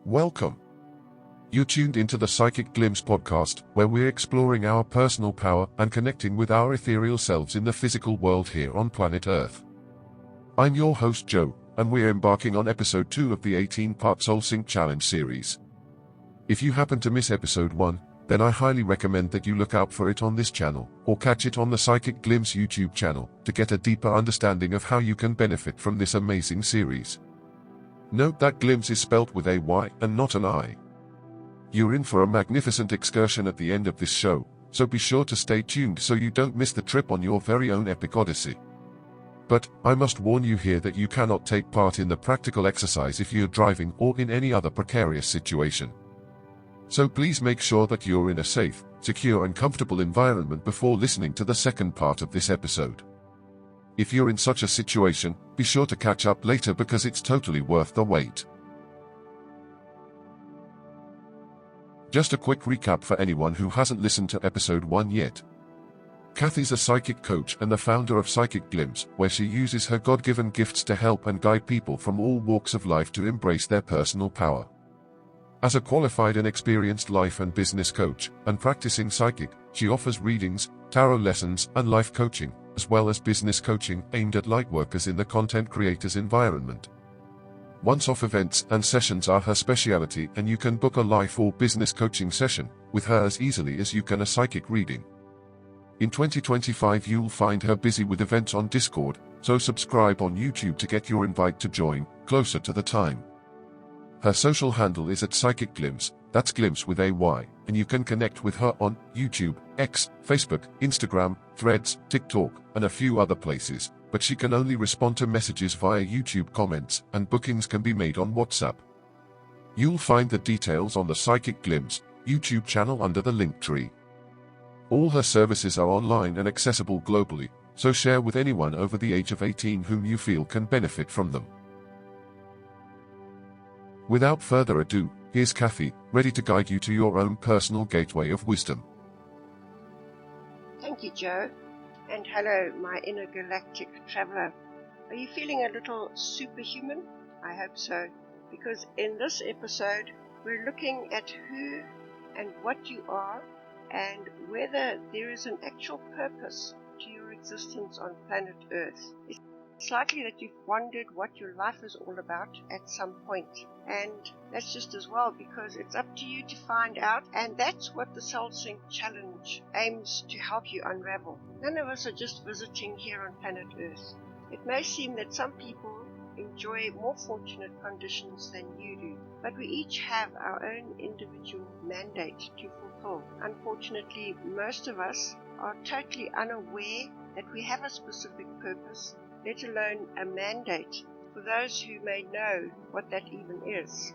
Welcome. You tuned into the Psychic Glimpse podcast, where we're exploring our personal power and connecting with our ethereal selves in the physical world here on planet Earth. I'm your host Joe, and we're embarking on episode 2 of the 18-part Soul Sync Challenge series. If you happen to miss episode 1, then I highly recommend that you look out for it on this channel, or catch it on the Psychic Glimpse YouTube channel, to get a deeper understanding of how you can benefit from this amazing series. Note that glimpse is spelt with a Y and not an I. You're in for a magnificent excursion at the end of this show, so be sure to stay tuned so you don't miss the trip on your very own epic odyssey. But, I must warn you here that you cannot take part in the practical exercise if you're driving or in any other precarious situation. So please make sure that you're in a safe, secure and comfortable environment before listening to the second part of this episode. If you're in such a situation, be sure to catch up later because it's totally worth the wait. Just a quick recap for anyone who hasn't listened to episode 1 yet. Kathy's a psychic coach and the founder of Psychic Glympse, where she uses her God-given gifts to help and guide people from all walks of life to embrace their personal power. As a qualified and experienced life and business coach, and practicing psychic, she offers readings, tarot lessons, and life coaching, as well as business coaching aimed at lightworkers in the content creators environment. Once-off events and sessions are her speciality, and you can book a life or business coaching session with her as easily as you can a psychic reading. In 2025 you'll find her busy with events on Discord, so subscribe on YouTube to get your invite to join, closer to the time. Her social handle is at Psychic Glympse, that's Glimpse with a Y, and you can connect with her on YouTube, X, Facebook, Instagram, Threads, TikTok, and a few other places, but she can only respond to messages via YouTube comments, and bookings can be made on WhatsApp. You'll find the details on the Psychic Glimpse YouTube channel under the link tree. All her services are online and accessible globally, so share with anyone over the age of 18 whom you feel can benefit from them. Without further ado, here's Kathy, ready to guide you to your own personal gateway of wisdom. Thank you, Joe. And hello, my intergalactic traveler. Are you feeling a little superhuman? I hope so, because in this episode, we're looking at who and what you are, and whether there is an actual purpose to your existence on planet Earth. It's likely that you've wondered what your life is all about at some point, and that's just as well, because it's up to you to find out, and that's what the Soul Sync Challenge aims to help you unravel. None of us are just visiting here on planet Earth. It may seem that some people enjoy more fortunate conditions than you do, but we each have our own individual mandate to fulfill. Unfortunately, most of us are totally unaware that we have a specific purpose, let alone a mandate, for those who may know what that even is.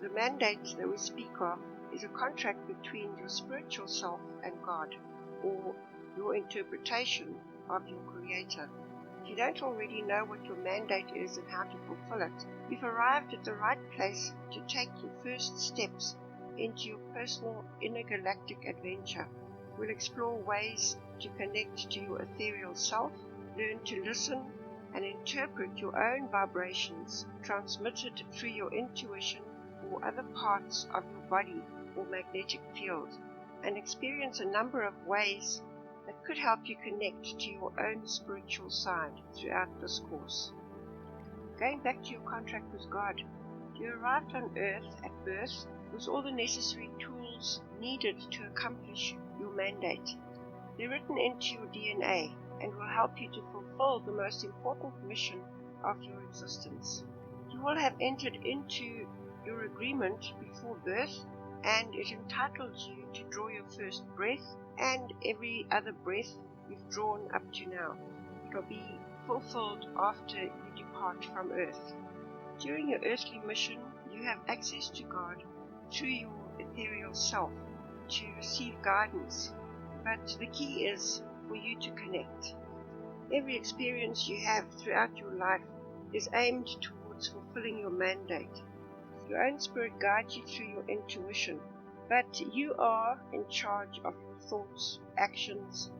The mandate that we speak of is a contract between your spiritual self and God, or your interpretation of your Creator. If you don't already know what your mandate is and how to fulfill it, you've arrived at the right place to take your first steps into your personal intergalactic adventure. We'll explore ways to connect to your ethereal self, learn to listen and interpret your own vibrations transmitted through your intuition or other parts of your body or magnetic field, and experience a number of ways that could help you connect to your own spiritual side throughout this course. Going back to your contract with God, you arrived on Earth at birth with all the necessary tools needed to accomplish your mandate. They're written into your DNA and will help you to fulfill the most important mission of your existence. You will have entered into your agreement before birth, and it entitles you to draw your first breath and every other breath you've drawn up to now. It will be fulfilled after you depart from Earth. During your earthly mission, you have access to God through your ethereal self to receive guidance, but the key is for you to connect. Every experience you have throughout your life is aimed towards fulfilling your mandate. Your own spirit guides you through your intuition, but you are in charge of your thoughts, actions,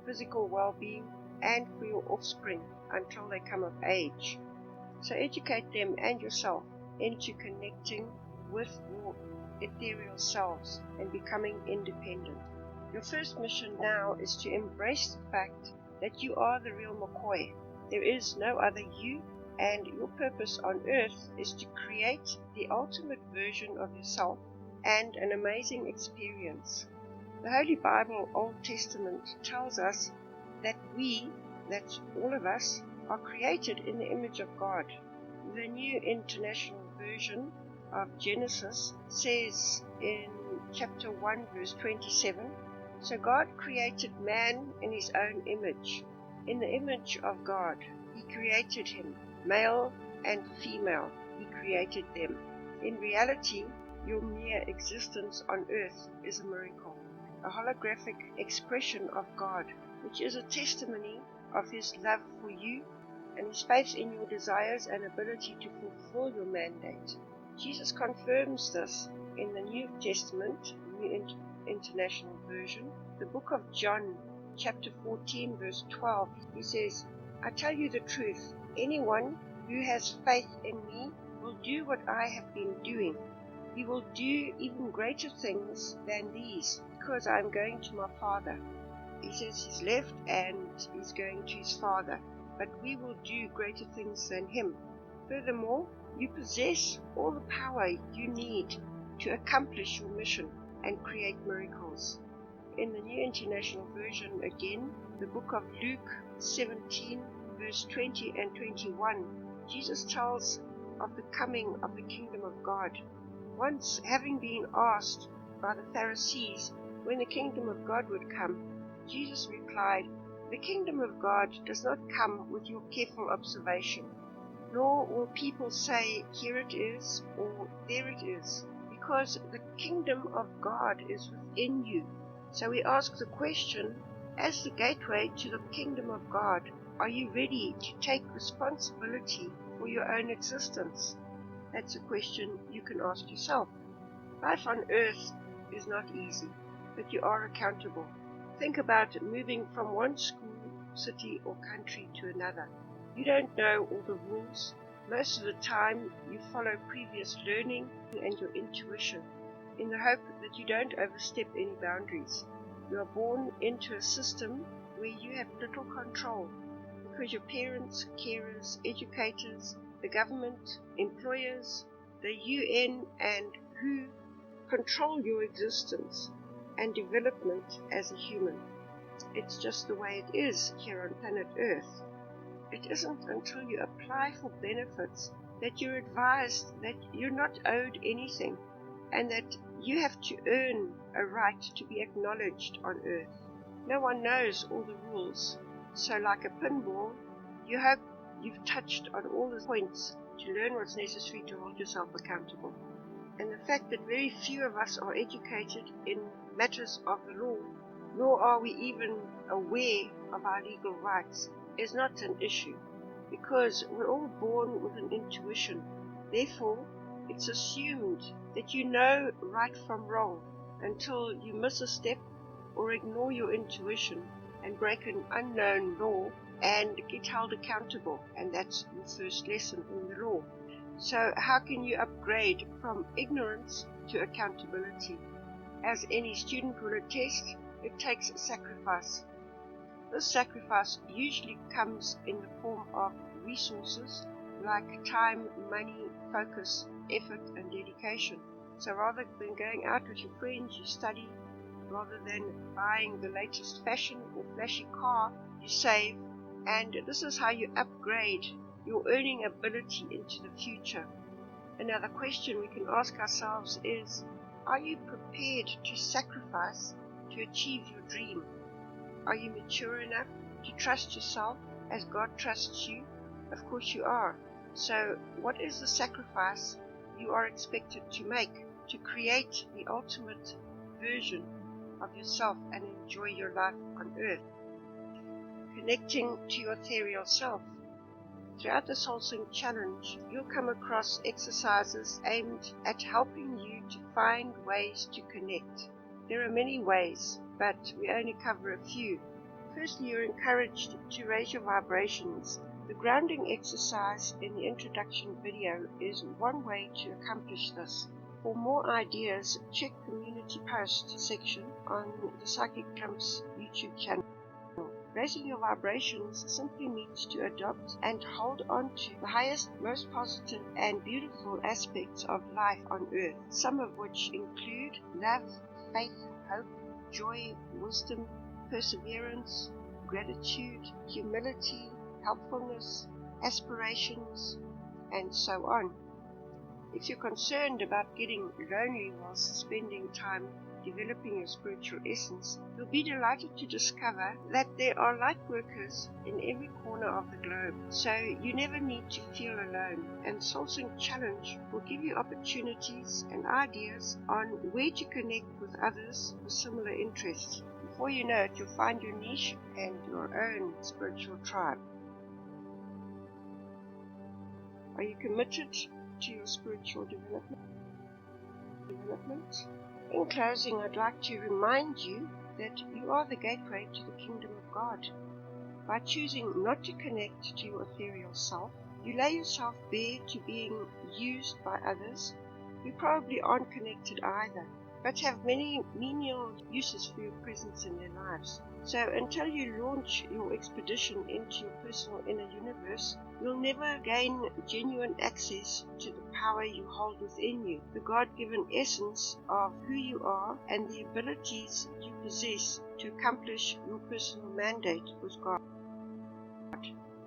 physical well-being, and for your offspring until they come of age. So educate them and yourself into connecting with your ethereal selves and becoming independent. Your first mission now is to embrace the fact that you are the real McCoy. There is no other you, and your purpose on earth is to create the ultimate version of yourself and an amazing experience. The Holy Bible, Old Testament, tells us that we, that's all of us, are created in the image of God. The New International Version of Genesis says in chapter 1 verse 27, "So God created man in his own image. In the image of God he created him, male and female he created them." In reality, your mere existence on earth is a miracle, a holographic expression of God, which is a testimony of his love for you and his faith in your desires and ability to fulfill your mandate. Jesus confirms this in the New Testament, New International Version, the book of John, chapter 14, verse 12. He says, "I tell you the truth, anyone who has faith in me will do what I have been doing. He will do even greater things than these, because I am going to my Father." He says he's left and he's going to his Father, but we will do greater things than him. Furthermore, you possess all the power you need to accomplish your mission and create miracles. In the New International Version again, the book of Luke 17, verse 20 and 21, Jesus tells of the coming of the kingdom of God. Once having been asked by the Pharisees when the kingdom of God would come, Jesus replied, "The kingdom of God does not come with your careful observation, nor will people say, 'Here it is,' or 'There it is,' because the kingdom of God is within you." So we ask the question, as the gateway to the kingdom of God, are you ready to take responsibility for your own existence? That's a question you can ask yourself. Life on earth is not easy, but you are accountable. Think about moving from one school, city, or country to another. You don't know all the rules. Most of the time, you follow previous learning and your intuition, in the hope that you don't overstep any boundaries. You are born into a system where you have little control, because your parents, carers, educators, the government, employers, the UN, and WHO control your existence and development as a human. It's just the way it is here on planet Earth. It isn't until you apply for benefits that you're advised that you're not owed anything and that you have to earn a right to be acknowledged on Earth. No one knows all the rules, so like a pinball, you hope you've touched on all the points to learn what's necessary to hold yourself accountable. And the fact that very few of us are educated in matters of the law, nor are we even aware of our legal rights, is not an issue, because we're all born with an intuition. Therefore, it's assumed that you know right from wrong until you miss a step or ignore your intuition and break an unknown law and get held accountable, and that's your first lesson in the law. So how can you upgrade from ignorance to accountability? As any student will attest, it takes sacrifice. This sacrifice usually comes in the form of resources like time, money, focus, effort, and dedication. So rather than going out with your friends, you study. Rather than buying the latest fashion or flashy car, you save. And this is how you upgrade your earning ability into the future. Another question we can ask ourselves is, are you prepared to sacrifice to achieve your dream? Are you mature enough to trust yourself as God trusts you? Of course you are. So what is the sacrifice you are expected to make to create the ultimate version of yourself and enjoy your life on earth? Connecting to your ethereal self. Throughout the Soul Sync Challenge, you'll come across exercises aimed at helping you to find ways to connect. There are many ways, but we only cover a few. Firstly, you're encouraged to raise your vibrations. The grounding exercise in the introduction video is one way to accomplish this. For more ideas, check community post section on the Psychic Glympse YouTube channel. Raising your vibrations simply means to adopt and hold on to the highest, most positive and beautiful aspects of life on earth, some of which include love, faith, hope, joy, wisdom, perseverance, gratitude, humility, helpfulness, aspirations, and so on. If you're concerned about getting lonely whilst spending time developing your spiritual essence, you'll be delighted to discover that there are light workers in every corner of the globe, so you never need to feel alone. And Soul Sync Challenge will give you opportunities and ideas on where to connect with others with similar interests. Before you know it, you'll find your niche and your own spiritual tribe. Are you committed to your spiritual development? In closing, I'd like to remind you that you are the gateway to the kingdom of God. By choosing not to connect to your ethereal self, you lay yourself bare to being used by others who probably aren't connected either, but have many menial uses for your presence in their lives. So until you launch your expedition into your personal inner universe, you'll never gain genuine access to the power you hold within you, the God-given essence of who you are and the abilities you possess to accomplish your personal mandate with God.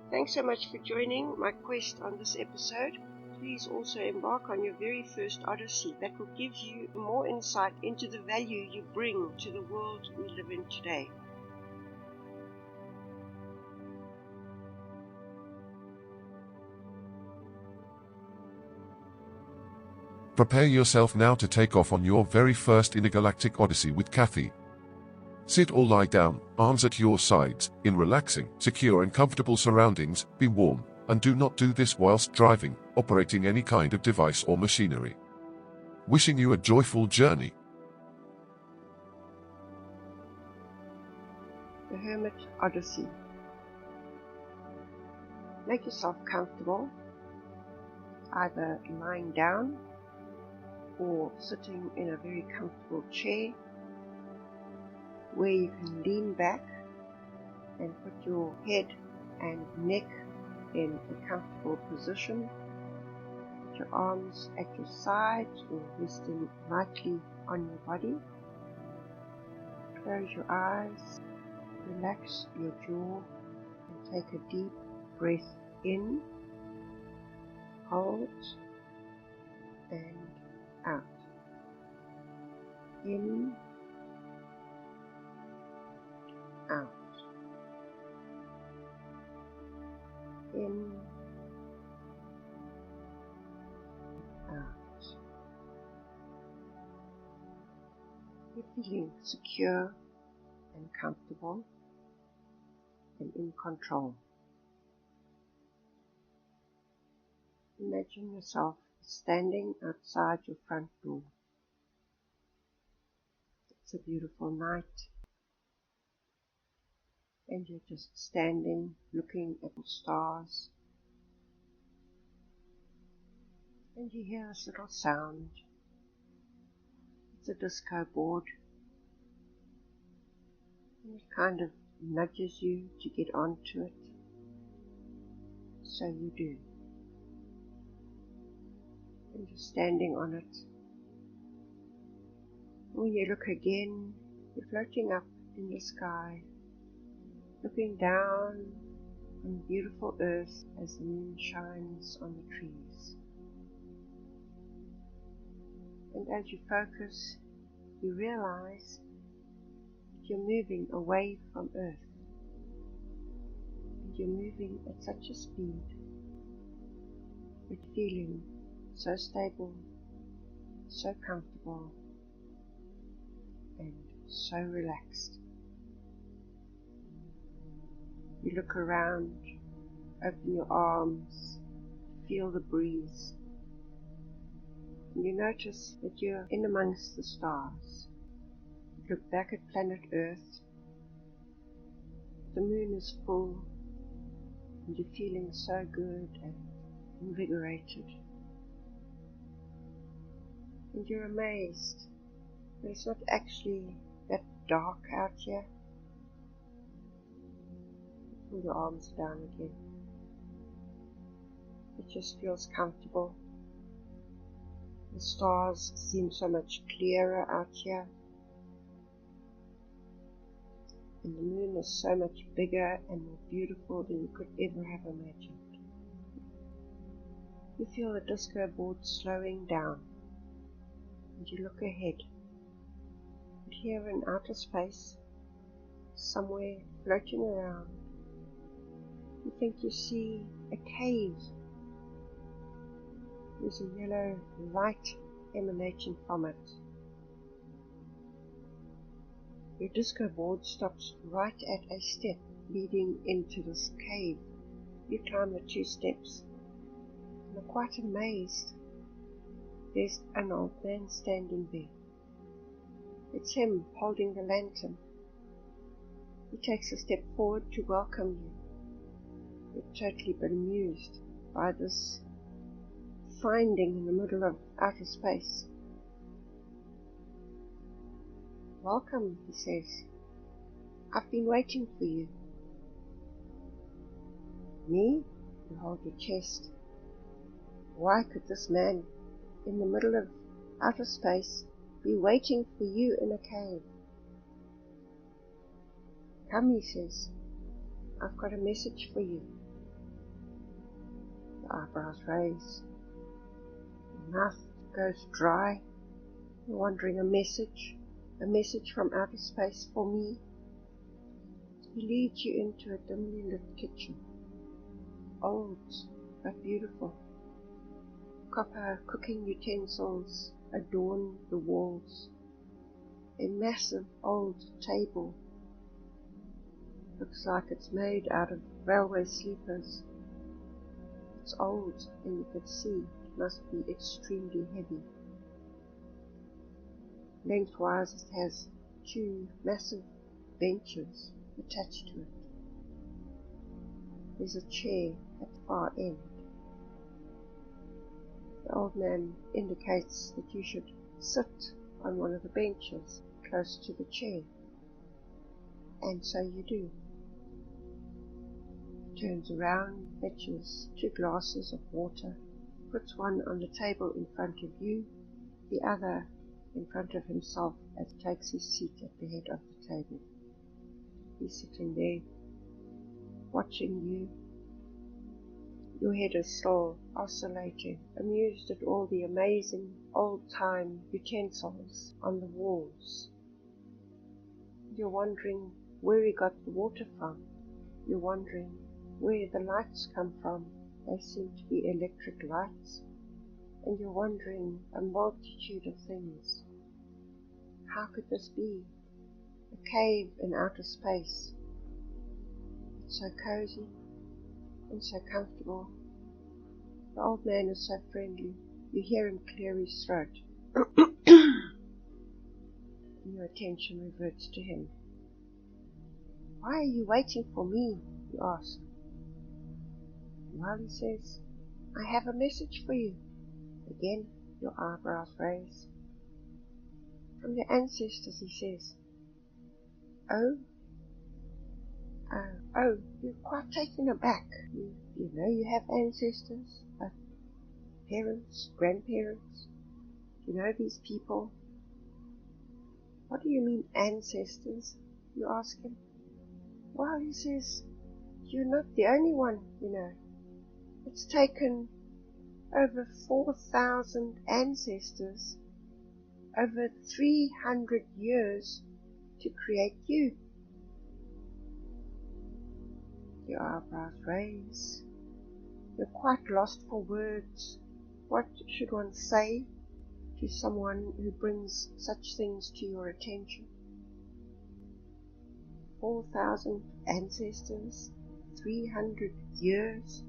Thanks so much for joining my quest on this episode. Please also embark on your very first odyssey that will give you more insight into the value you bring to the world we live in today. Prepare yourself now to take off on your very first intergalactic odyssey with Kathy. Sit or lie down, arms at your sides, in relaxing, secure and comfortable surroundings. Be warm, and do not do this whilst driving, operating any kind of device or machinery. Wishing you a joyful journey. The Hermit Odyssey. Make yourself comfortable, either lying down or sitting in a very comfortable chair where you can lean back and put your head and neck in a comfortable position. Put your arms at your sides or resting lightly on your body. Close your eyes, relax your jaw and take a deep breath in, hold and out. In, out. In, out. You're feeling secure and comfortable and in control. Imagine yourself standing outside your front door. It's a beautiful night, and you're just standing looking at the stars, and you hear this little sound. It's a disco board, and it kind of nudges you to get onto it, so you do. And you're standing on it. When you look again, you're floating up in the sky, looking down on the beautiful earth as the moon shines on the trees. And as you focus, you realize that you're moving away from earth. And you're moving at such a speed, but feeling so stable, so comfortable, and so relaxed. You look around, open your arms, feel the breeze, and you notice that you're in amongst the stars. You look back at planet Earth. The moon is full, and you're feeling so good and invigorated. and you're amazed that it's not actually that dark out here. Pull your arms down again. It just feels comfortable. The stars seem so much clearer out here. And the moon is so much bigger and more beautiful than you could ever have imagined. You feel the disco board slowing down, and you look ahead. And here in outer space, somewhere floating around, you think you see a cave. There's a yellow light emanating from it. Your disco board stops right at a step leading into this cave. You climb the 2 steps and are quite amazed. There's an old man standing there. It's him holding the lantern. He takes a step forward to welcome you. You're totally bemused by this finding in the middle of outer space. Welcome, he says. I've been waiting for you. Me? You hold your chest. Why could this man in the middle of outer space be waiting for you in a cave? Come, he says. I've got a message for you. The eyebrows raise. The mouth goes dry. You're wondering, a message from outer space for me. He leads you into a dimly lit kitchen. Old, but beautiful. Copper cooking utensils adorn the walls. A massive old table. Looks like it's made out of railway sleepers. It's old, and you can see it must be extremely heavy. Lengthwise it has 2 massive benches attached to it. There's a chair at the far end. The old man indicates that you should sit on one of the benches close to the chair. And so you do. He turns around, fetches 2 glasses of water, puts one on the table in front of you, the other in front of himself as he takes his seat at the head of the table. He's sitting there, watching you. Your head is still oscillating, amused at all the amazing old-time utensils on the walls. You're wondering where he got the water from. You're wondering where the lights come from. They seem to be electric lights. And you're wondering a multitude of things. How could this be? A cave in outer space. It's so cozy and so comfortable. The old man is so friendly. You hear him clear his throat. And your attention reverts to him. Why are you waiting for me? You ask. Well, he says, I have a message for you. Again, your eyebrows raise. From your ancestors, he says. Oh, you're quite taken aback. You know you have ancestors, parents, grandparents. You know these people. What do you mean ancestors? You ask him. Well, he says, you're not the only one, you know. It's taken over 4,000 ancestors over 300 years to create you. Your eyebrows raise. You're quite lost for words. What should one say to someone who brings such things to your attention? 4,000 ancestors, 300 years.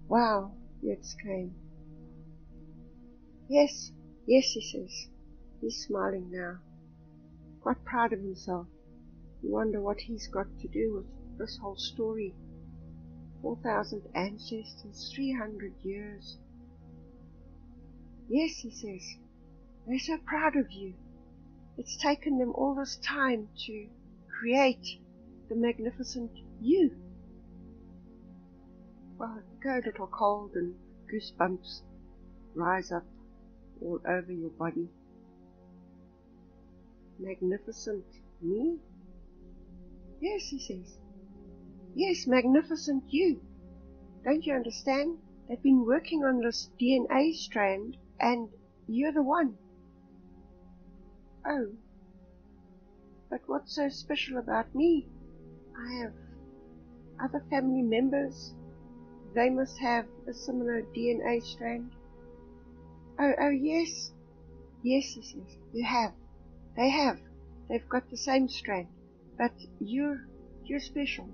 Wow, you exclaim. Yes, he says. He's smiling now, quite proud of himself. You wonder what he's got to do with this whole story. 4,000 ancestors, 300 years. Yes, he says, They're so proud of you. It's taken them all this time to create the magnificent you. Well, go a little cold and goosebumps rise up all over your body. Magnificent me? Yes, he says. Yes, magnificent you. Don't you understand? They've been working on this DNA strand, and you're the one. Oh, but what's so special about me? I have other family members. They must have a similar DNA strand. Oh, yes. Yes, he says. You have. They have. They've got the same strand. But you're special.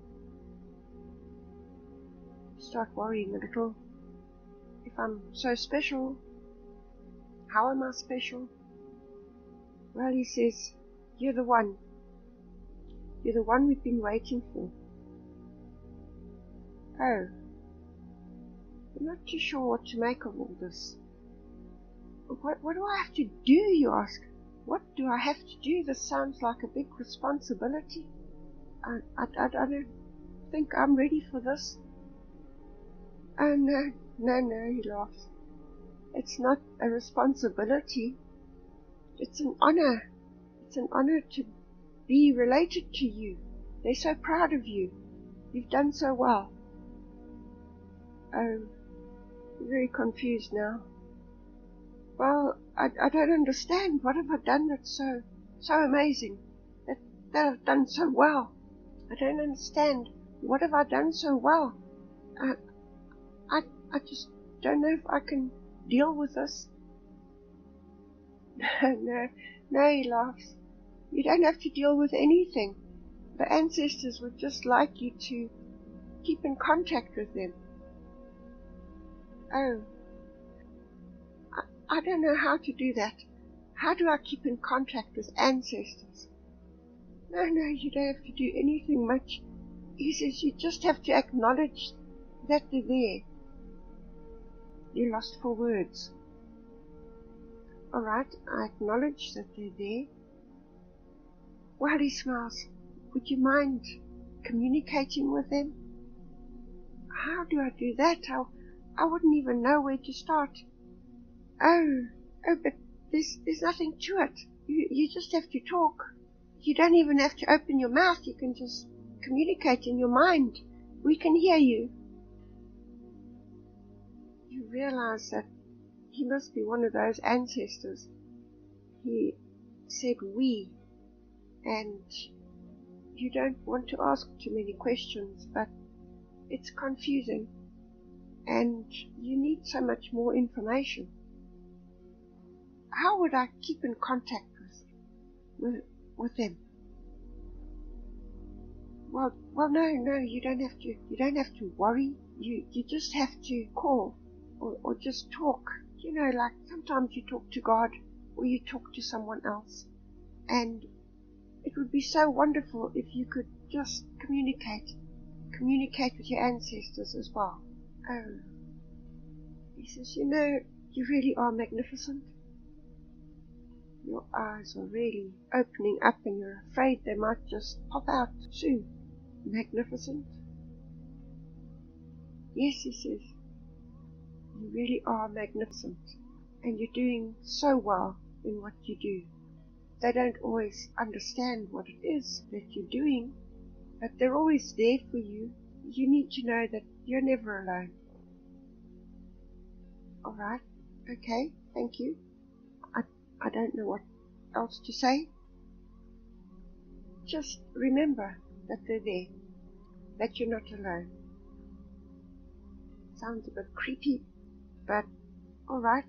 Start worrying a little. If I'm so special, how am I special? Well, he says, you're the one. You're the one we've been waiting for. Oh, I'm not too sure what to make of all this. What do I have to do, you ask? What do I have to do? This sounds like a big responsibility. I don't think I'm ready for this. Oh, no, he laughs. It's not a responsibility. It's an honor. It's an honor to be related to you. They're so proud of you. You've done so well. Oh, I'm very confused now. Well, I don't understand. What have I done that's so amazing? That I've done so well. I don't understand. What have I done so well? I just don't know if I can deal with this. No, he laughs. You don't have to deal with anything. The ancestors would just like you to keep in contact with them. Oh, I don't know how to do that. How do I keep in contact with ancestors? No, you don't have to do anything much. He says you just have to acknowledge that they're there. You're lost for words. All right, I acknowledge that they're there. Well, he smiles. Would you mind communicating with them? How do I do that? I wouldn't even know where to start. Oh, but there's nothing to it. You just have to talk. You don't even have to open your mouth. You can just communicate in your mind. We can hear you. You realize that he must be one of those ancestors. He said we, and you don't want to ask too many questions, but it's confusing, and you need so much more information. How would I keep in contact with them? Well, no, you don't have to. You don't have to worry. You just have to call or just talk. You know, like sometimes you talk to God or you talk to someone else, and it would be so wonderful if you could just communicate with your ancestors as well. Oh, he says, you know, you really are magnificent. Your eyes are really opening up and you're afraid they might just pop out soon. Magnificent. Yes, he says, you really are magnificent, and you're doing so well in what you do. They don't always understand what it is that you're doing, but they're always there for you. You need to know that you're never alone. All right, okay, thank you. I don't know what else to say. Just remember that they're there, that you're not alone. Sounds a bit creepy, but all right.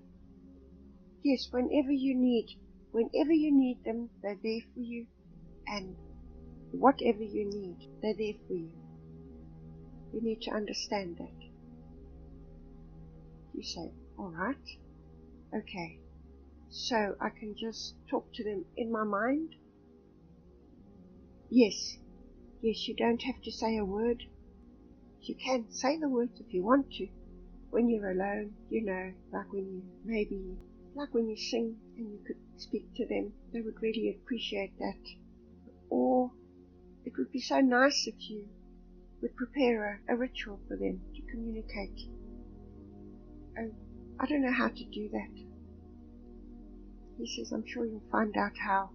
Yes, whenever you need them, they're there for you, and whatever you need, they're there for you. You need to understand that. You say, all right, okay, so I can just talk to them in my mind? Yes, you don't have to say a word. You can say the words if you want to. When you're alone, you know, like when you maybe like when you sing and you could speak to them, they would really appreciate that. Or it would be so nice if you would prepare a ritual for them to communicate. I don't know how to do that. He says, I'm sure you'll find out how.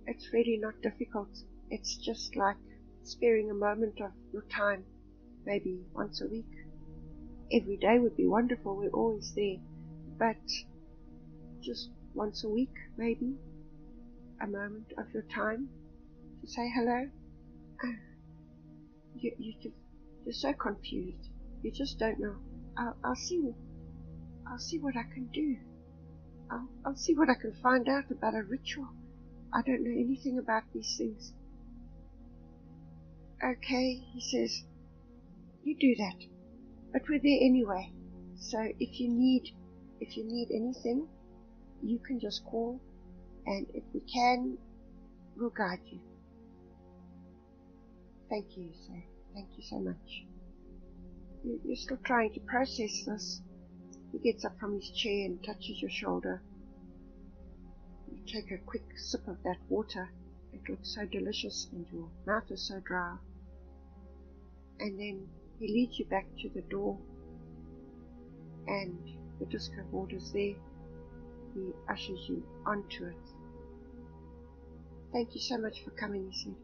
It's really not difficult. It's just like sparing a moment of your time, maybe once a week. Every day would be wonderful, we're always there. But just once a week, maybe, a moment of your time to say hello. You're so confused. You just don't know. I'll see what I can do. I'll see what I can find out about a ritual. I don't know anything about these things. Okay, he says, you do that. But we're there anyway. So if you need anything, you can just call, and if we can, we'll guide you. Thank you, you say. Thank you so much. You're still trying to process this. He gets up from his chair and touches your shoulder. You take a quick sip of that water. It looks so delicious and your mouth is so dry. And then he leads you back to the door, and the disco board is there. He ushers you onto it. Thank you so much for coming, he said.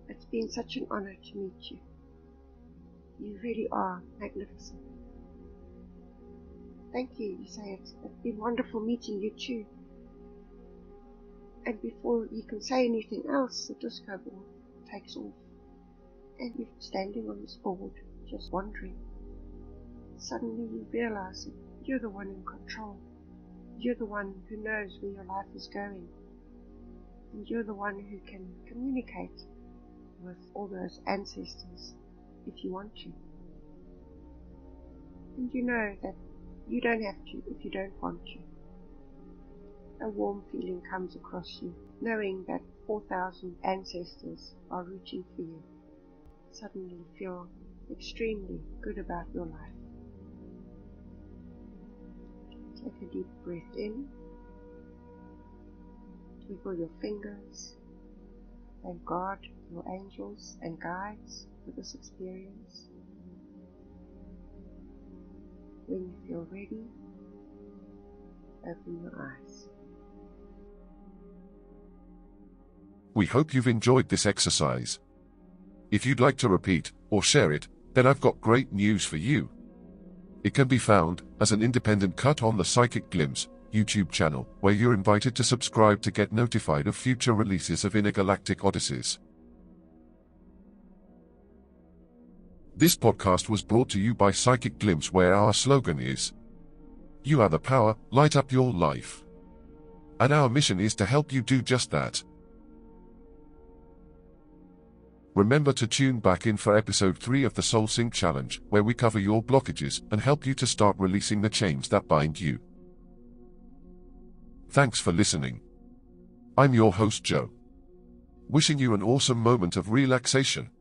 It's been such an honor to meet you. You really are magnificent. Thank you, you say. It's been wonderful meeting you too. And before you can say anything else, the disco ball takes off. And you're standing on this board, just wondering. Suddenly you realize that you're the one in control. You're the one who knows where your life is going. And you're the one who can communicate with all those ancestors if you want to. And you know that you don't have to if you don't want to. A warm feeling comes across you, knowing that 4,000 ancestors are rooting for you. Suddenly you feel extremely good about your life. Take a deep breath in. Wiggle your fingers. Thank God, your angels and guides for this experience. When you feel ready, open your eyes. We hope you've enjoyed this exercise. If you'd like to repeat or share it, then I've got great news for you. It can be found as an independent cut on the Psychic Glympse YouTube channel, where you're invited to subscribe to get notified of future releases of Intergalactic Odysseys. This podcast was brought to you by Psychic Glympse, where our slogan is, "You are the power, light up your life." And our mission is to help you do just that. Remember to tune back in for episode 3 of the Soul Sync Challenge, where we cover your blockages and help you to start releasing the chains that bind you. Thanks for listening. I'm your host Joe. Wishing you an awesome moment of relaxation.